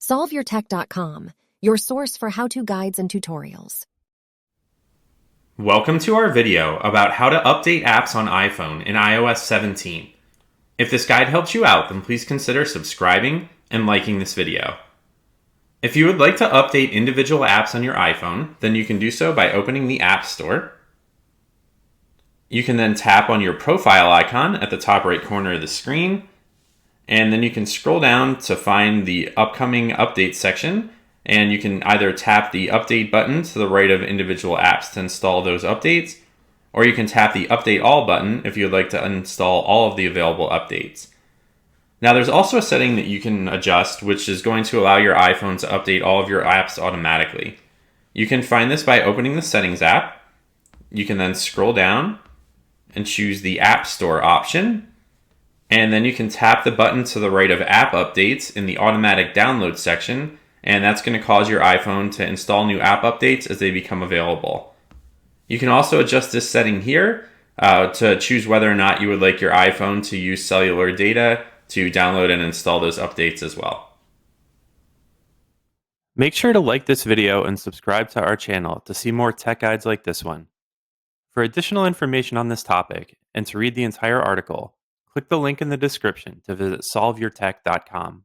SolveYourTech.com, your source for how-to guides and tutorials. Welcome to our video about how to update apps on iPhone in iOS 17. If this guide helps you out, then please consider subscribing and liking this video. If you would like to update individual apps on your iPhone, then you can do so by opening the App Store. You can then tap on your profile icon at the top right corner of the screen, and then you can scroll down to find the upcoming update section, and you can either tap the update button to the right of individual apps to install those updates, or you can tap the update all button if you'd like to install all of the available updates. Now there's also a setting that you can adjust, which is going to allow your iPhone to update all of your apps automatically. You can find this by opening the Settings app. You can then scroll down and choose the App Store option, and then you can tap the button to the right of App Updates in the Automatic Download section, and that's going to cause your iPhone to install new app updates as they become available. You can also adjust this setting here to choose whether or not you would like your iPhone to use cellular data to download and install those updates as well. Make sure to like this video and subscribe to our channel to see more tech guides like this one. For additional information on this topic and to read the entire article, click the link in the description to visit solveyourtech.com.